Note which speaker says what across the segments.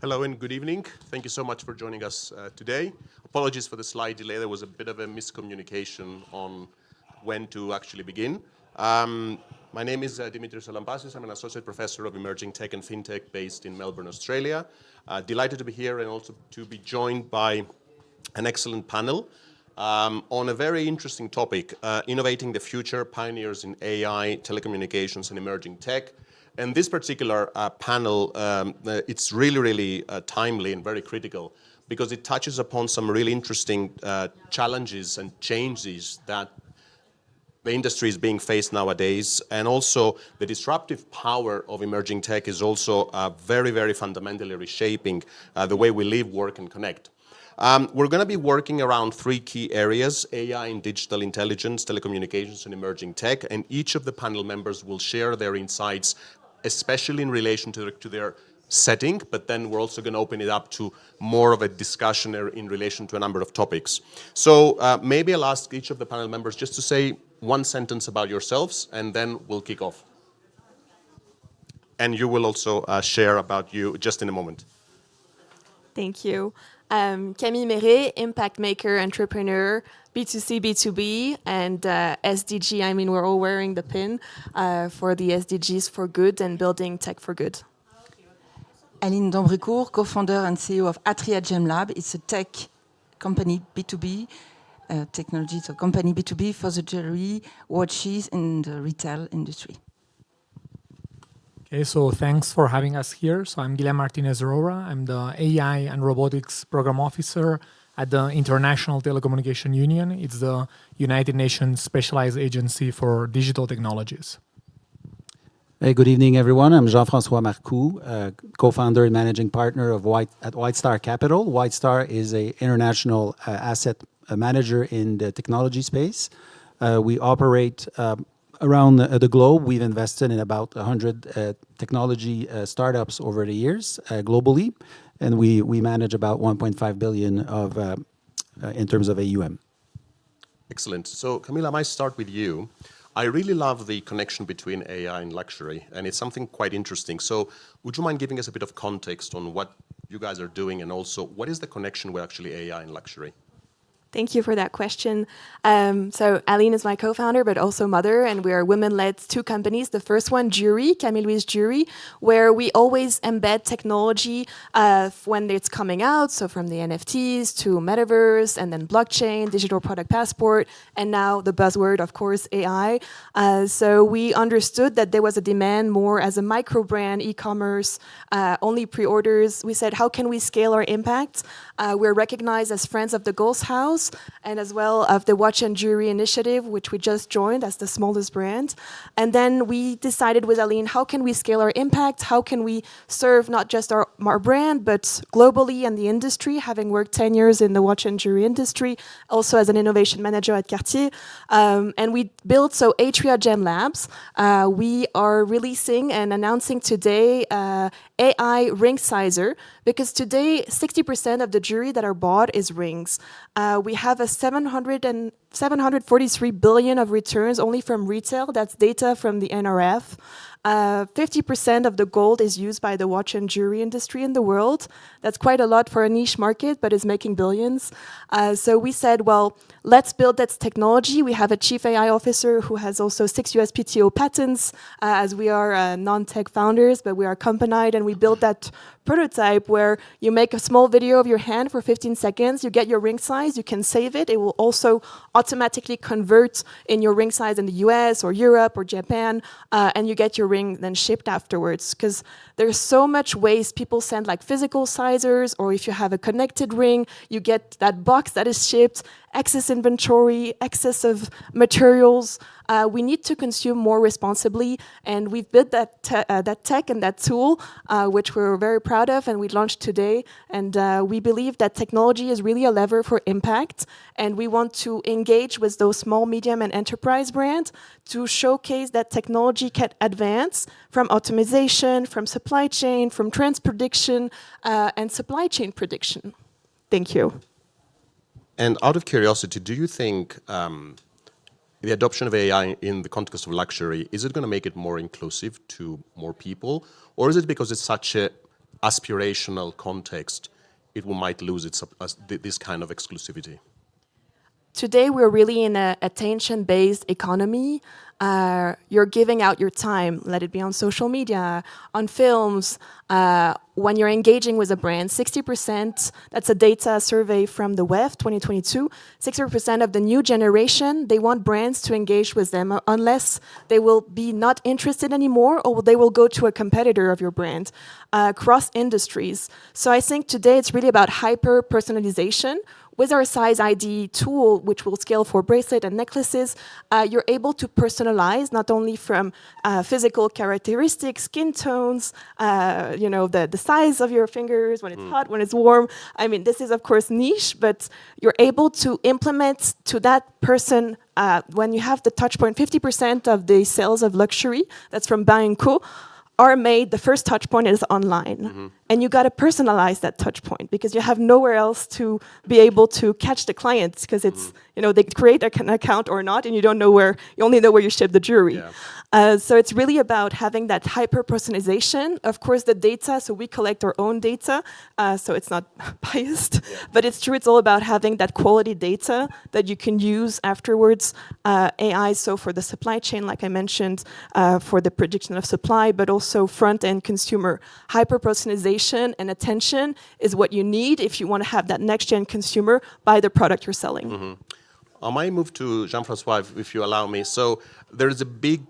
Speaker 1: Hello and good evening. Thank you so much for joining us today. Apologies for the slight delay. There was a bit of a miscommunication on when to actually begin. My name is Dimitris Alampasis. I'm an associate professor of emerging tech and fintech based in Melbourne, Australia. Delighted to be here and also to be joined by an excellent panel on a very interesting topic, Innovating the Future, Pioneers in AI, Telecommunications and Emerging Tech. And this particular panel, it's really timely and very critical because it touches upon some really interesting challenges and changes that the industry is being faced nowadays, and also the disruptive power of emerging tech is also very fundamentally reshaping the way we live, work and connect. We're going to be working around three key areas: AI and digital intelligence, telecommunications and emerging tech, and each of the panel members will share their insights, especially in relation to their setting, but then we're also going to open it up to more of a discussion in relation to a number of topics. So maybe I'll ask each of the panel members just to say one sentence about yourselves, and then we'll kick off. And you will also share about you just in a moment.
Speaker 2: Thank you. CAMILLE MERRE, impact maker, entrepreneur, B2C, B2B, and SDG. I mean, we're all wearing the pin for the SDGs for good and building tech for good.
Speaker 3: Aline Dambricourt, co-founder and CEO of AtriaGem Labs. It's a tech company, B2B, technology, so company B2B for the jewelry, watches, and the retail industry.
Speaker 4: Okay, so thanks for having us here. So I'm Guilherme Martinez Aurora. I'm the AI and Robotics Program Officer at the International Telecommunication Union. It's the United Nations Specialized Agency for Digital Technologies.
Speaker 5: Hey, good evening, everyone. I'm Jean-Francois Marcoux, co-founder and managing partner of at White Star Capital. White Star is an international asset manager in the technology space. We operate around the globe. We've invested in about 100 technology startups over the years globally, and we manage about 1.5 billion in terms of AUM.
Speaker 1: Excellent. So Camilla, I might start with you. I really love the connection between AI and luxury, and it's something quite interesting. So would you mind giving us a bit of context on what you guys are doing, and also what is the connection with actually AI and luxury?
Speaker 2: Thank you for that question. So Aline is my co-founder, but also mother, and we are women-led two companies. The first one, Jewelry, Camille Louise Jewelry, where we always embed technology when it's coming out, so from the NFTs to metaverse, and then blockchain, digital product passport, and now the buzzword, of course, AI. So we understood that there was a demand more as a micro-brand, e-commerce, only pre-orders. We said, how can we scale our impact? We're recognized as Friends of the Gold House, and as well of the Watch and Jewelry Initiative, which we just joined as the smallest brand. And then we decided with Aline, how can we scale our impact? How can we serve not just our brand, but globally and the industry, having worked 10 years in the watch and jewelry industry, also as an innovation manager at Cartier. And we built AtriaGem Labs. We are releasing and announcing today AI ring sizer, because today 60% of the jewelry that are bought is rings. We have a 743 billion of returns only from retail. That's data from the NRF. 50% of the gold is used by the watch and jewelry industry in the world. That's quite a lot for a niche market, but is making billions. So we said, well, let's build that technology. We have a chief AI officer who has also 6 USPTO patents, as we are non-tech founders, but we are accompanied, and we built that prototype where you make a small video of your hand for 15 seconds, you get your ring size, you can save it. It will also automatically convert in your ring size in the US or Europe or Japan, and you get your ring then shipped afterwards. Because there's so much waste. People send like physical sizers, or if you have a connected ring, you get that box that is shipped, excess inventory, excess of materials. We need to consume more responsibly, and we've built that tech and that tool, which we're very proud of, and we launched today. And we believe that technology is really a lever for impact, and we want to engage with those small, medium, and enterprise brands to showcase that technology can advance from optimization, from supply chain, from trends prediction, and supply chain prediction. Thank you.
Speaker 1: And out of curiosity, do you think the adoption of AI in the context of luxury, is it going to make it more inclusive to more people? Or is it because it's such a aspirational context, it might lose this kind of exclusivity?
Speaker 2: Today, we're really in an attention-based economy. You're giving out your time, let it be on social media, on films. When you're engaging with a brand, 60%, that's a data survey from the WEF 2022, 60% of the new generation, they want brands to engage with them unless they will be not interested anymore or they will go to a competitor of your brand, across industries. So I think today it's really about hyper-personalization. With our size ID tool, which will scale for bracelet and necklaces, you're able to personalize not only from physical characteristics, skin tones, the size of your fingers, when it's hot, when it's warm. I mean, this is of course niche, but you're able to implement to that person when you have the touch point. 50% of the sales of luxury, that's from Bain & Co, are made, the first touch point is online. And you got to personalize that touch point because you have nowhere else to be able to catch the clients because it's, they create an account or not and you don't know where, you only know where you ship the jewelry. So it's really about having that hyper-personalization. Of course, the data, so we collect our own data, so it's not biased, but it's true, it's all about having that quality data that you can use afterwards. AI, so for the supply chain, like I mentioned, for the prediction of supply, but also front-end consumer. Hyper-personalization and attention is what you need if you want to have that next-gen consumer buy the product you're selling.
Speaker 1: I might move to Jean-Francois, if you allow me. So there is a big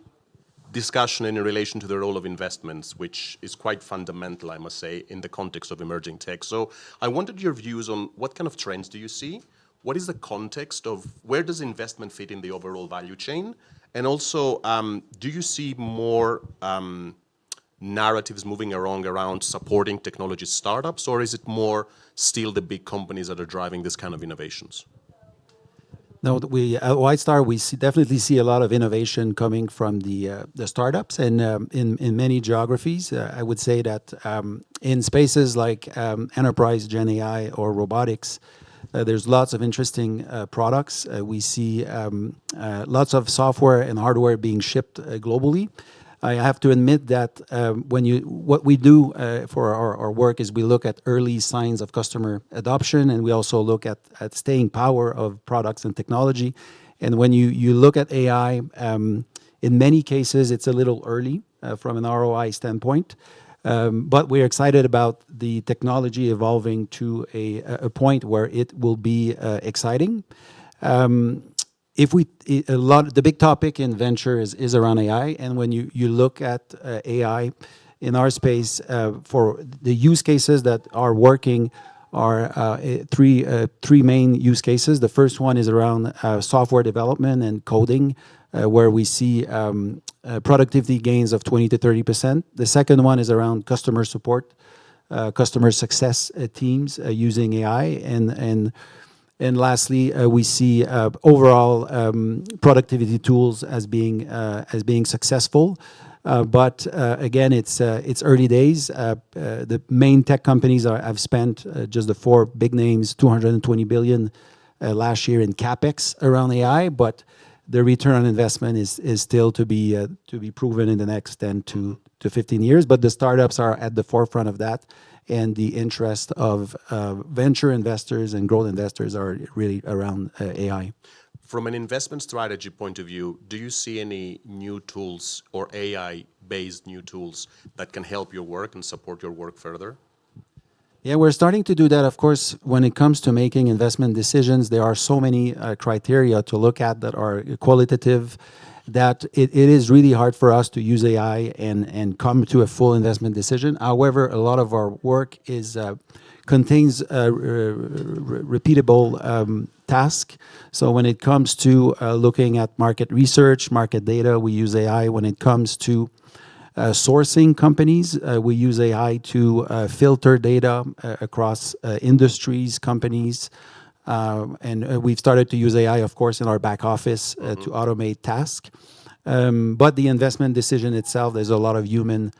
Speaker 1: discussion in relation to the role of investments, which is quite fundamental, I must say, in the context of emerging tech. So I wanted your views on what kind of trends do you see? What is the context of where does investment fit in the overall value chain? And also, do you see more narratives moving around supporting technology startups, or is it more still the big companies that are driving this kind of innovations?
Speaker 5: No, we at White Star definitely see a lot of innovation coming from the startups, and in many geographies. I would say that in spaces like enterprise Gen AI or robotics, there's lots of interesting products. We see lots of software and hardware being shipped globally. I have to admit that what we do for our work is we look at early signs of customer adoption, and we also look at staying power of products and technology. And when you look at AI, in many cases, it's a little early from an ROI standpoint. But we're excited about the technology evolving to a point where it will be exciting. The big topic in venture is around AI, and when you look at AI in our space, for the use cases that are working are three main use cases. The first one is around software development and coding, where we see productivity gains of 20 to 30%. The second one is around customer support, customer success teams using AI, and lastly, we see overall productivity tools as being successful. But again, it's early days. The main tech companies have spent just the four big names, 220 billion last year in capex around AI, but the return on investment is still to be proven in the next 10 to 15 years. But the startups are at the forefront of that, and the interest of venture investors and growth investors are really around AI.
Speaker 1: From an investment strategy point of view, do you see any new tools or AI-based new tools that can help your work and support your work further?
Speaker 5: Yeah, we're starting to do that. Of course, when it comes to making investment decisions, there are so many criteria to look at that are qualitative, that it is really hard for us to use AI and come to a full investment decision. However, a lot of our work contains repeatable task. So when it comes to looking at market research, market data, we use AI. When it comes to sourcing companies, we use AI to filter data across industries, companies, and we've started to use AI, of course, in our back office to automate tasks. But the investment decision itself, there's a lot of human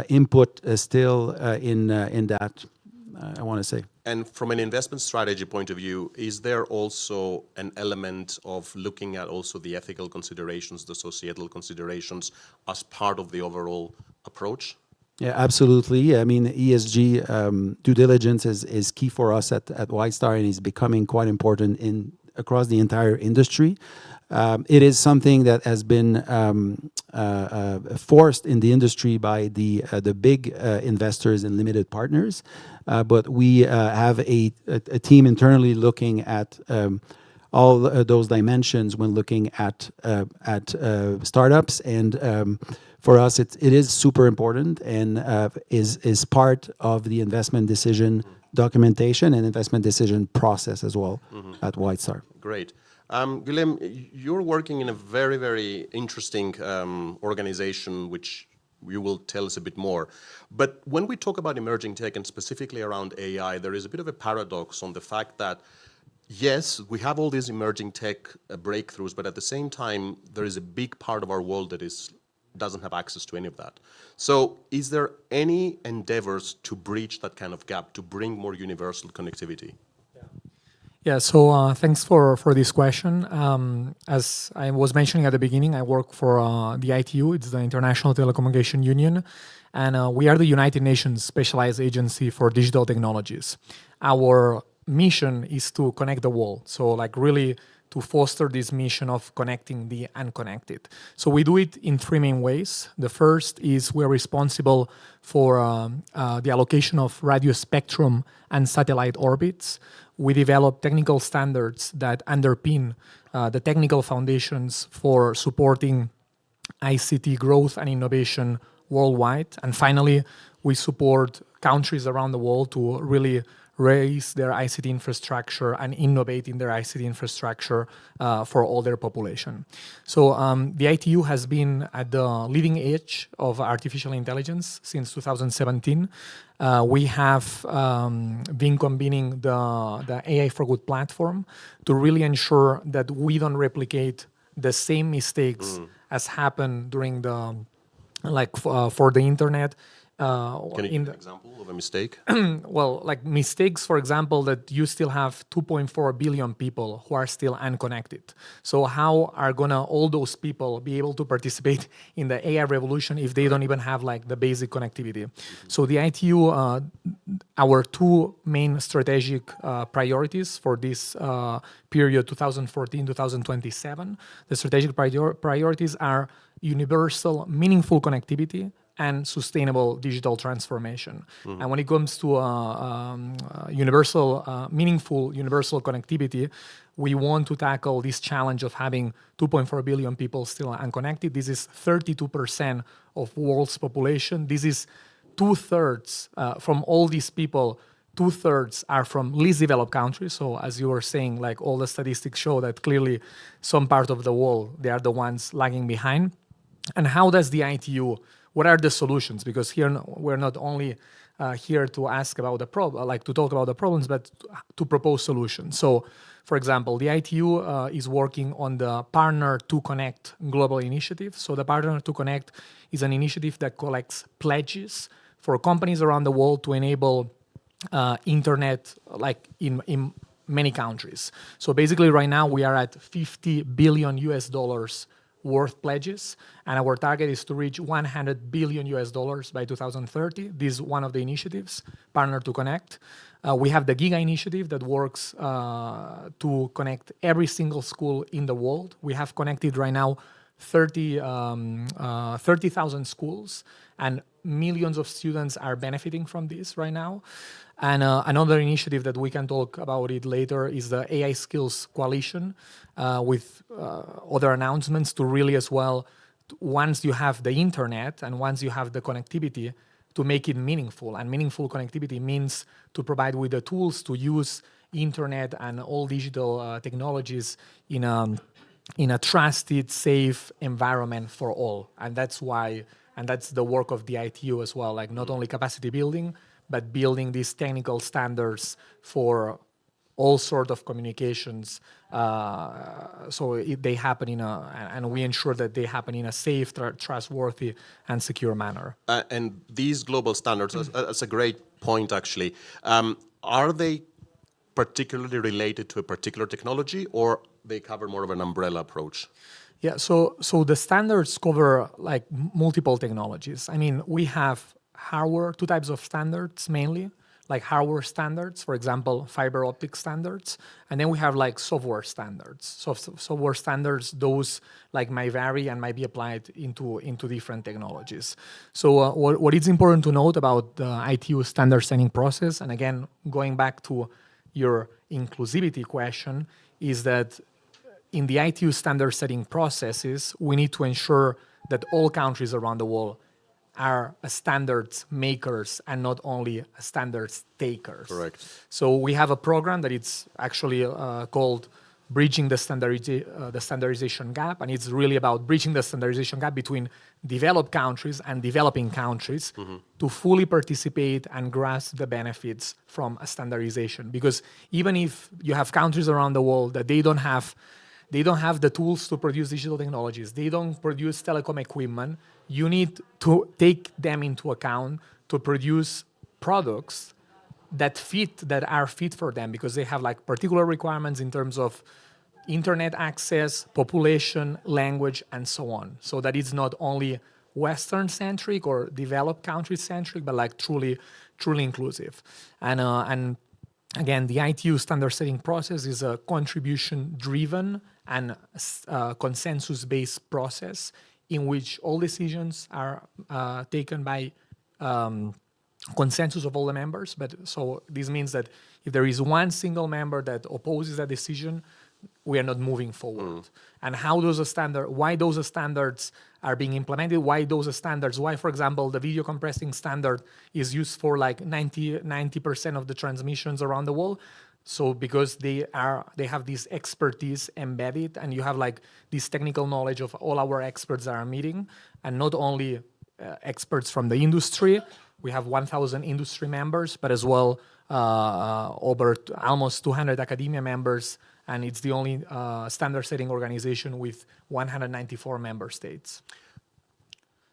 Speaker 5: input still in that, I want to say.
Speaker 1: And from an investment strategy point of view, is there also an element of looking at also the ethical considerations, the societal considerations as part of the overall approach?
Speaker 5: Yeah, absolutely. I mean, ESG due diligence is key for us at White Star and is becoming quite important across the entire industry. It is something that has been forced in the industry by the big investors and limited partners, but we have a team internally looking at all those dimensions when looking at startups, and for us it is super important and is part of the investment decision documentation and investment decision process as well at White Star.
Speaker 1: Great. Guillaume, you're working in a very, very interesting organization, which you will tell us a bit more. But when we talk about emerging tech and specifically around AI, there is a bit of a paradox on the fact that, yes, we have all these emerging tech breakthroughs, but at the same time, there is a big part of our world that doesn't have access to any of that. So is there any endeavors to bridge that kind of gap, to bring more universal connectivity?
Speaker 4: Yeah, so thanks for this question. As I was mentioning at the beginning, I work for the ITU, it's the International Telecommunication Union, and we are the United Nations Specialized Agency for Digital Technologies. Our mission is to connect the world, so like really to foster this mission of connecting the unconnected. So we do it in three main ways. The first is we're responsible for the allocation of radio spectrum and satellite orbits. We develop technical standards that underpin the technical foundations for supporting ICT growth and innovation worldwide. And finally, we support countries around the world to really raise their ICT infrastructure and innovate in their ICT infrastructure for all their population. So the ITU has been at the leading edge of artificial intelligence since 2017. We have been convening the AI for Good platform to really ensure that we don't replicate the same mistakes as happened during the, for the internet.
Speaker 1: Can you give an example of a mistake?
Speaker 4: Well, like mistakes, for example, that you still have 2.4 billion people who are still unconnected. So how are gonna all those people be able to participate in the AI revolution if they don't even have like the basic connectivity? So the ITU, our two main strategic priorities for this period 2014-2027, the strategic priorities are universal, meaningful connectivity and sustainable digital transformation. And when it comes to meaningful universal connectivity, we want to tackle this challenge of having 2.4 billion people still unconnected. This is 32% of world's population. This is 2/3 from all these people. 2/3 are from least developed countries. So as you were saying, like all the statistics show that clearly some part of the world, they are the ones lagging behind. And how does the ITU, what are the solutions? Because here we're not only here to ask about the problem, like to talk about the problems, but to propose solutions. So, for example, the ITU is working on the Partner to Connect global initiative. So the Partner to Connect is an initiative that collects pledges for companies around the world to enable internet, like in many countries. So basically, right now we are at $50 billion worth pledges, and our target is to reach $100 billion by 2030. This is one of the initiatives, Partner to Connect. We have the GIGA initiative that works to connect every single school in the world. We have connected right now 30,000 schools, and millions of students are benefiting from this right now. And another initiative that we can talk about it later is the AI Skills Coalition with other announcements to really as well, once you have the internet and once you have the connectivity, to make it meaningful. And meaningful connectivity means to provide with the tools to use internet and all digital technologies in a trusted, safe environment for all. And that's why, and that's the work of the ITU as well, like not only capacity building, but building these technical standards for all sorts of communications. So they happen and we ensure that they happen in a safe, trustworthy, and secure manner.
Speaker 1: And these global standards, that's a great point actually. Are they particularly related to a particular technology, or they cover more of an umbrella approach?
Speaker 4: Yeah, so the standards cover like multiple technologies. I mean, we have hardware, two types of standards mainly, like hardware standards, for example, fiber optic standards, and then we have like software standards. So software standards, those like might vary and might be applied into different technologies. So what is important to note about the ITU standard setting process, and again, going back to your inclusivity question, is that in the ITU standard setting processes, we need to ensure that all countries around the world are standards makers and not only standards takers.
Speaker 1: Correct.
Speaker 4: So we have a program that it's actually called Bridging the Standardization Gap, and it's really about bridging the standardization gap between developed countries and developing countries to fully participate and grasp the benefits from a standardization. Because even if you have countries around the world that they don't have the tools to produce digital technologies, they don't produce telecom equipment, you need to take them into account to produce products that are fit for them, because they have like particular requirements in terms of internet access, population, language, and so on. So that it's not only Western-centric or developed country-centric, but like truly inclusive. And again, the ITU standard setting process is a contribution-driven and consensus-based process in which all decisions are taken by consensus of all the members. But so this means that if there is one single member that opposes a decision, we are not moving forward. And why those standards are being implemented, why, for example, the video compressing standard is used for like 90% of the transmissions around the world. So because they have this expertise embedded, and you have like this technical knowledge of all our experts that are meeting, and not only experts from the industry. We have 1,000 industry members, but as well over almost 200 academia members, and it's the only standard setting organization with 194 member states.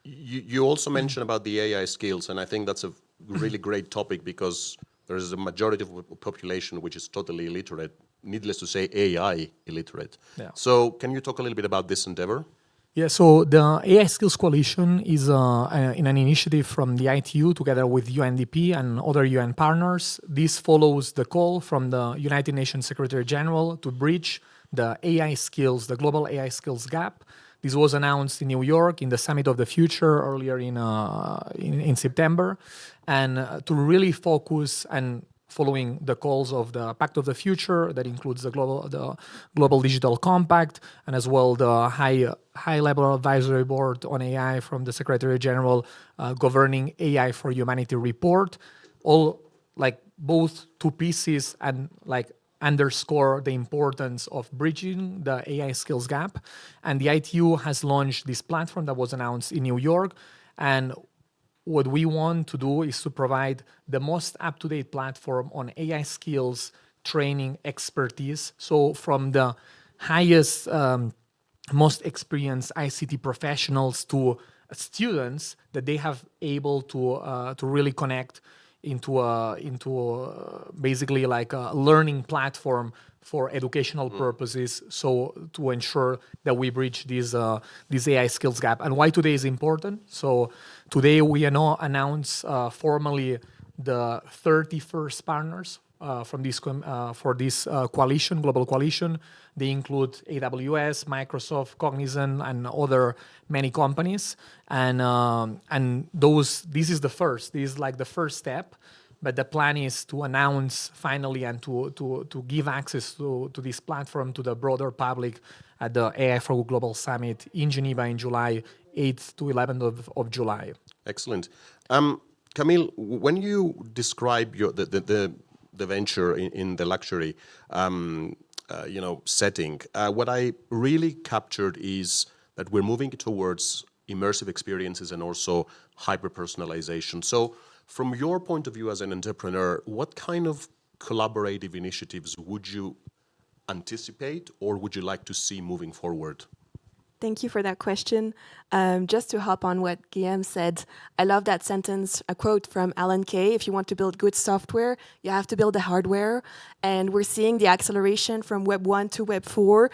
Speaker 1: You also mentioned about the AI skills, and I think that's a really great topic, because there is a majority of the population which is totally illiterate, needless to say AI illiterate.
Speaker 4: Yeah.
Speaker 1: So can you talk a little bit about this endeavor?
Speaker 4: Yeah, so the AI Skills Coalition is in an initiative from the ITU together with UNDP and other UN partners. This follows the call from the United Nations Secretary General to bridge the AI skills, the global AI skills gap. This was announced in New York in the Summit of the Future earlier in September, and to really focus and following the calls of the Pact of the Future, that includes the Global Digital Compact, and as well the high-level advisory board on AI from the Secretary General governing AI for Humanity report. All like both two pieces and like underscore the importance of bridging the AI skills gap. And the ITU has launched this platform that was announced in New York, and what we want to do is to provide the most up-to-date platform on AI skills, training, expertise. So from the highest, most experienced ICT professionals to students, that they have able to really connect into basically like a learning platform for educational purposes, so to ensure that we bridge this AI skills gap. And why today is important? So today we announce formally the 31st partners from this for this coalition, global coalition. They include AWS, Microsoft, Cognizant, and other many companies. And this is the first. This is like the first step. But the plan is to announce finally and to give access to this platform to the broader public at the AI for Global Summit in Geneva in July 8th to 11th of July.
Speaker 1: Excellent. Camille, when you describe the venture in the luxury setting, what I really captured is that we're moving towards immersive experiences and also hyper-personalization. So from your point of view as an entrepreneur, what kind of collaborative initiatives would you anticipate or would you like to see moving forward?
Speaker 2: Thank you for that question. Just to hop on what Guillaume said, I love that sentence, a quote from Alan Kay. If you want to build good software, you have to build the hardware. And we're seeing the acceleration from Web 1 to Web 4.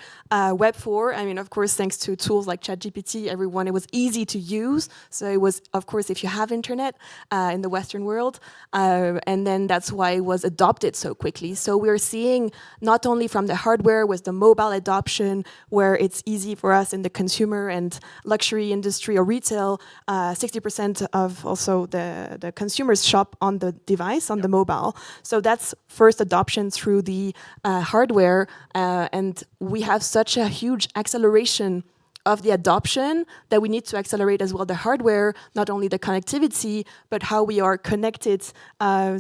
Speaker 2: Web 4, I mean, of course, thanks to tools like ChatGPT, it was easy to use. So it was, of course, if you have internet in the Western world. And then that's why it was adopted so quickly. So we're seeing not only from the hardware with the mobile adoption, where it's easy for us in the consumer and luxury industry or retail, 60% of also the consumers shop on the device, on the mobile. So that's first adoption through the hardware. And we have such a huge acceleration of the adoption that we need to accelerate as well the hardware, not only the connectivity, but how we are connected.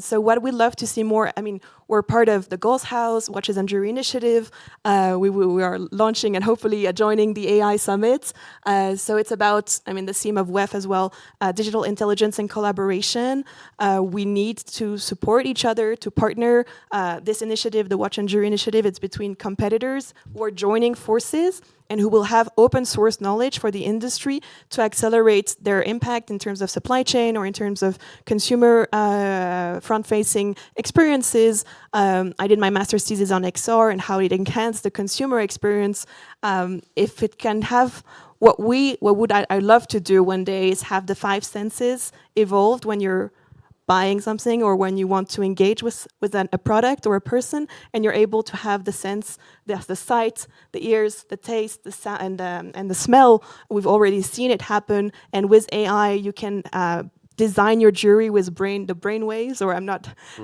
Speaker 2: So what we'd love to see more, I mean, we're part of the Goals House, Watches and Jury Initiative. We are launching and hopefully joining the AI Summit. So it's about, I mean, the theme of WEF as well, digital intelligence and collaboration. We need to support each other, to partner. This initiative, the Watch and Jury Initiative, it's between competitors who are joining forces and who will have open source knowledge for the industry to accelerate their impact in terms of supply chain or in terms of consumer front-facing experiences. I did my master's thesis on XR and how it enhanced the consumer experience. If it can have what would I love to do one day is have the 5 senses evolved when you're buying something or when you want to engage with a product or a person, and you're able to have the sense, the sight, the ears, the taste, the sound, and the smell. We've already seen it happen, and with AI, you can design your jewelry with the brain waves. Or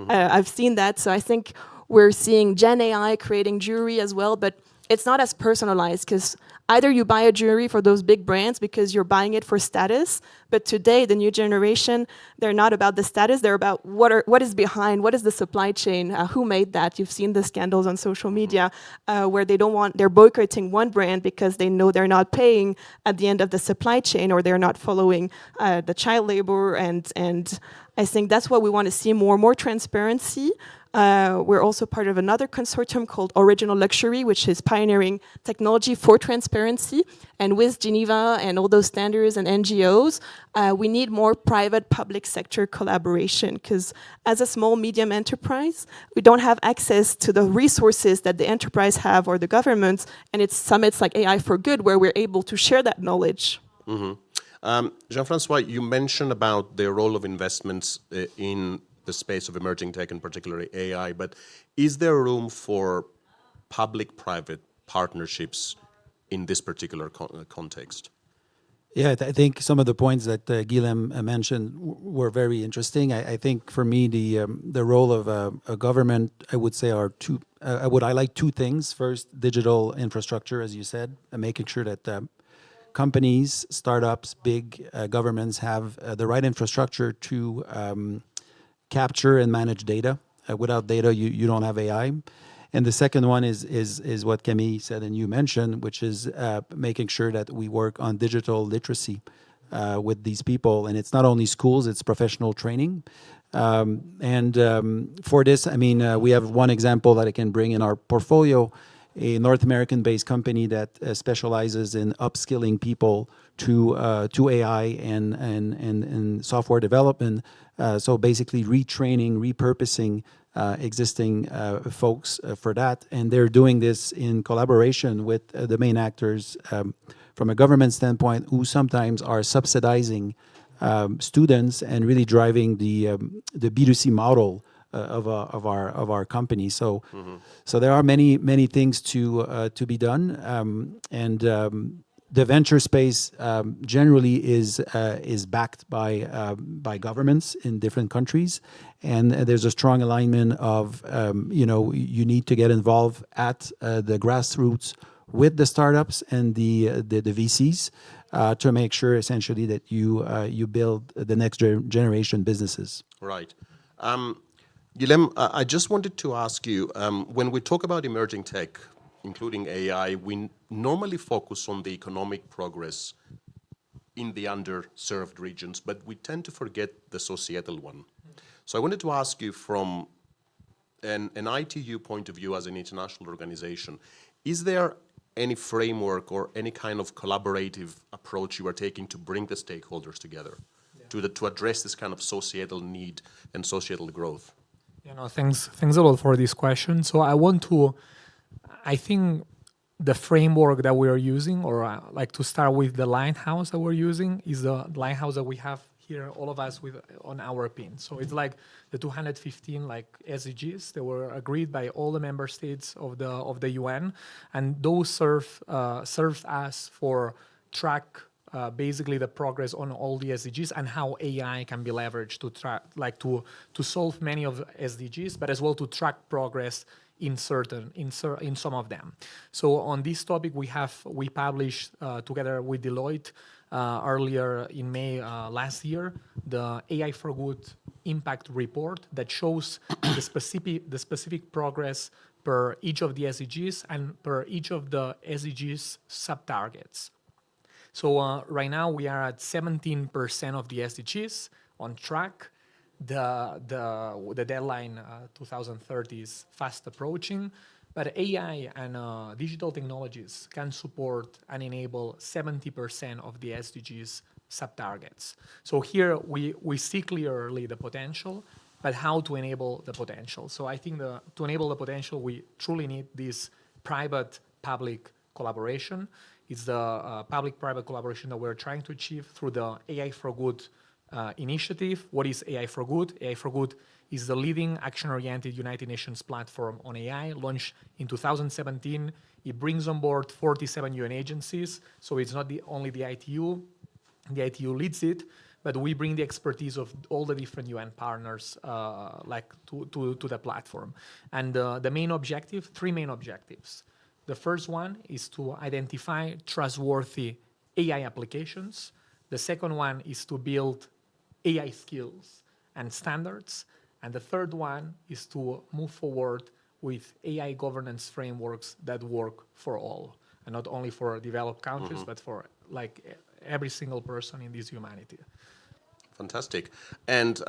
Speaker 2: I've seen that. So I think we're seeing Gen AI creating jewelry as well, but it's not as personalized because either you buy a jewelry for those big brands because you're buying it for status, but today the new generation, they're not about the status, they're about what is behind, what is the supply chain, who made that. You've seen the scandals on social media where they're boycotting one brand because they know they're not paying at the end of the supply chain, or they're not following the child labor, and I think that's what we want to see more transparency. We're also part of another consortium called Original Luxury, which is pioneering technology for transparency. And with Geneva and all those standards and NGOs, we need more private-public sector collaboration, because as a small, medium enterprise, we don't have access to the resources that the enterprise have or the governments, and it's summits like AI for Good where we're able to share that knowledge.
Speaker 1: Mm-hmm. Jean-Francois, you mentioned about the role of investments in the space of emerging tech, and particularly AI, but is there room for public-private partnerships in this particular context?
Speaker 5: Yeah, I think some of the points that Guillaume mentioned were very interesting. I think for me, the role of a government, I would say, are two. I would highlight 2 things. First, digital infrastructure, as you said, making sure that companies, startups, big governments have the right infrastructure to capture and manage data. Without data, you don't have AI. And the second one is what Camille said and you mentioned, which is making sure that we work on digital literacy with these people. And it's not only schools, it's professional training. For this, I mean, we have one example that I can bring in our portfolio, a North American-based company that specializes in upskilling people to AI and software development. So basically retraining, repurposing existing folks for that. And they're doing this in collaboration with the main actors from a government standpoint, who sometimes are subsidizing students and really driving the B2C model of our company. So so there are many things to be done, the venture space generally is backed by governments in different countries, and there's a strong alignment of you need to get involved at the grassroots with the startups and the VCs to make sure essentially that you build the next generation businesses.
Speaker 1: Right. Guillaume, I just wanted to ask you, when we talk about emerging tech, including AI, we normally focus on the economic progress in the underserved regions, but we tend to forget the societal one. So I wanted to ask you, from an ITU point of view as an international organization, is there any framework or any kind of collaborative approach you are taking to bring the stakeholders together to address this kind of societal need and societal growth?
Speaker 4: Thanks a lot for this question. So I think the framework that we are using, or like to start with the lighthouse that we're using, is the lighthouse that we have here, all of us with on our pin. So it's like the 215 like SDGs that were agreed by all the member states of the UN, and those serves us for track basically the progress on all the SDGs and how AI can be leveraged to track, like to solve many of the SDGs, but as well to track progress in some of them. So on this topic, we published together with Deloitte earlier in May last year the AI for Good impact report that shows the specific progress per each of the SDGs and per each of the SDGs sub-targets. So right now we are at 17% of the SDGs on track. The deadline 2030 is fast approaching, but AI and digital technologies can support and enable 70% of the SDGs sub-targets. So here we see clearly the potential, but how to enable the potential. So I think to enable the potential, we truly need this private-public collaboration. It's the public-private collaboration that we're trying to achieve through the AI for Good initiative. What is AI for Good? AI for Good is the leading action-oriented United Nations platform on AI, launched in 2017. It brings on board 47 UN agencies, so it's not only the ITU. The ITU leads it, but we bring the expertise of all the different UN partners to the platform. And the main objective, three main objectives. The first one is to identify trustworthy AI applications. The second one is to build AI skills and standards. And the third one is to move forward with AI governance frameworks that work for all, and not only for developed countries, but for like every single person in this humanity.
Speaker 1: Fantastic. And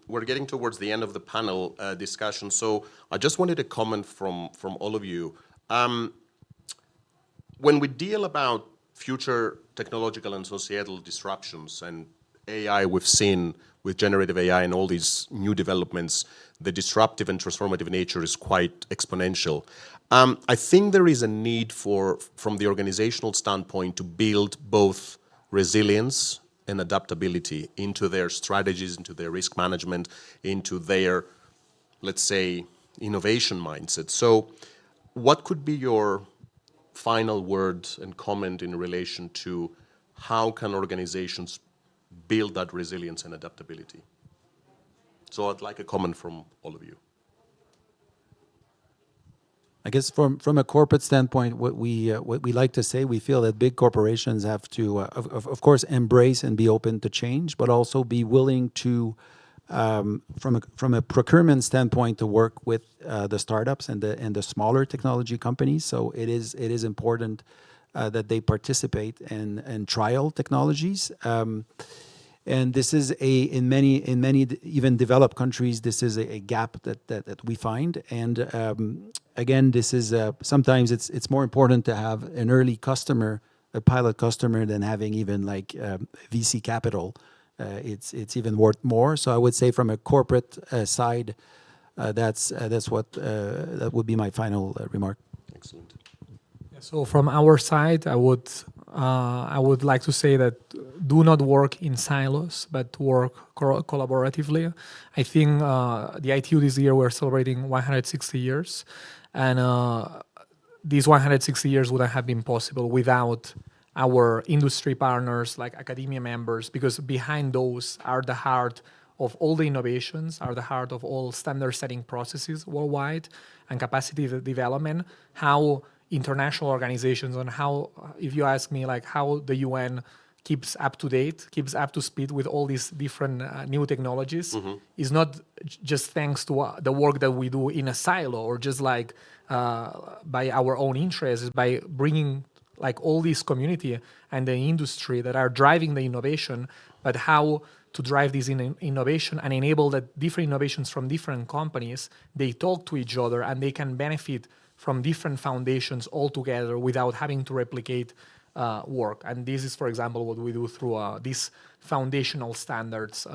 Speaker 1: we're getting towards the end of the panel discussion. So I just wanted a comment from all of you. When we deal about future technological and societal disruptions and AI, we've seen with generative AI and all these new developments, the disruptive and transformative nature is quite exponential. I think there is a need from the organizational standpoint, to build both resilience and adaptability into their strategies, into their risk management, into their, let's say, innovation mindset. So what could be your final word and comment in relation to how can organizations build that resilience and adaptability? So I'd like a comment from all of you.
Speaker 5: I guess from a corporate standpoint, what we like to say, we feel that big corporations have to, of course, embrace and be open to change, but also be willing to, from a procurement standpoint, to work with the startups and the smaller technology companies. So it is important that they participate and trial technologies. And this is in many even developed countries, this is a gap that we find. And again, this is sometimes it's more important to have an early customer, a pilot customer, than having even like VC capital. It's even worth more. So I would say from a corporate side, that's what that would be my final remark.
Speaker 1: Excellent.
Speaker 4: So from our side, I would like to say that do not work in silos, but work collaboratively. I think the ITU this year we're celebrating 160 years, and these 160 years wouldn't have been possible without our industry partners, like academia members, because behind those are the heart of all the innovations, are the heart of all standard-setting processes worldwide, and capacity development. How international organizations, and how, if you ask me, like how the UN keeps up to date, keeps up to speed with all these different new technologies, is not just thanks to the work that we do in a silo, or just like by our own interests, by bringing like all this community and the industry that are driving the innovation, but how to drive this innovation and enable that different innovations from different companies, they talk to each other and they can benefit from different foundations all together without having to replicate work. And this is, for example, what we do through these foundational standards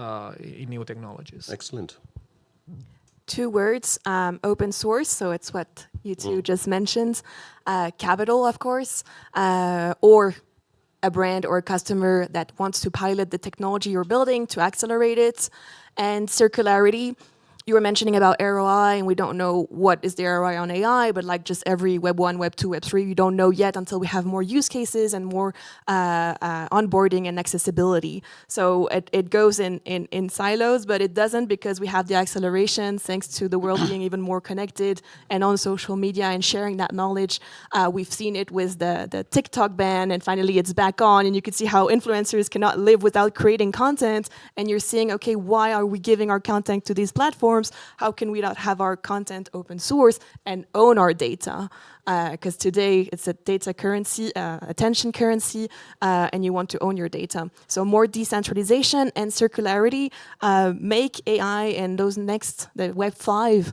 Speaker 4: in new technologies.
Speaker 1: Excellent.
Speaker 2: 2 words, open source, so it's what you two just mentioned. Capital, of course, or a brand or a customer that wants to pilot the technology you're building to accelerate it. And circularity, you were mentioning about ROI, and we don't know what is the ROI on AI, but like just every Web 1, Web 2, Web 3, we don't know yet until we have more use cases and more onboarding and accessibility. So it goes in silos, but it doesn't, because we have the acceleration thanks to the world being even more connected and on social media and sharing that knowledge. We've seen it with the TikTok ban, and finally it's back on, and you can see how influencers cannot live without creating content, and you're seeing, okay, why are we giving our content to these platforms? How can we not have our content open source and own our data? Because today it's a data currency, attention currency, and you want to own your data. So more decentralization and circularity make AI and those next, the Web 5,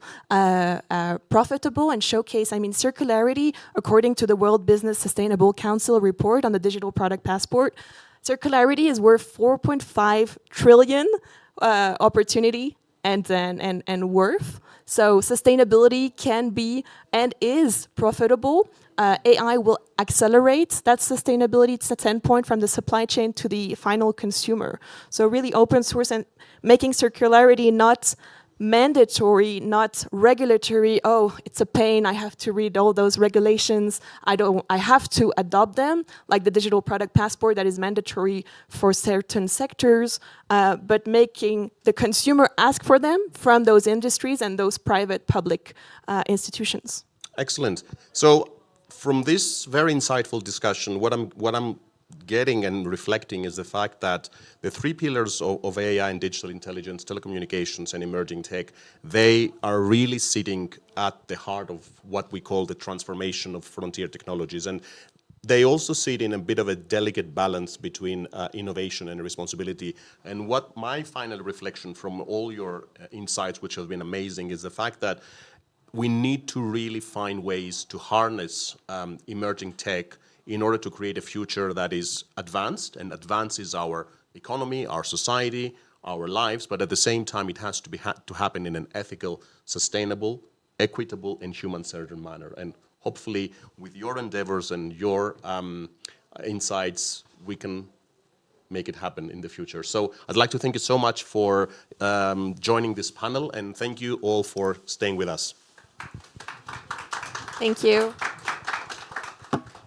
Speaker 2: profitable and showcase. I mean, circularity, according to the World Business Sustainable Council report on the Digital Product Passport, circularity is worth 4.5 trillion opportunity and worth. So sustainability can be and is profitable. AI will accelerate that sustainability standpoint from the supply chain to the final consumer. So really open source and making circularity not mandatory, not regulatory. Oh, it's a pain. I have to read all those regulations. I have to adopt them, like the digital product passport that is mandatory for certain sectors, but making the consumer ask for them from those industries and those private public institutions.
Speaker 1: Excellent. So from this very insightful discussion, what I'm getting and reflecting is the fact that the 3 pillars of AI and digital intelligence, telecommunications and emerging tech, they are really sitting at the heart of what we call the transformation of frontier technologies. And they also sit in a bit of a delicate balance between innovation and responsibility. And what my final reflection from all your insights, which have been amazing, is the fact that we need to really find ways to harness emerging tech in order to create a future that is advanced and advances our economy, our society, our lives, but at the same time it has to happen in an ethical, sustainable, equitable and human-centered manner. And hopefully with your endeavors and your insights, we can make it happen in the future. So I'd like to thank you so much for joining this panel, and thank you all for staying with us.
Speaker 2: Thank you.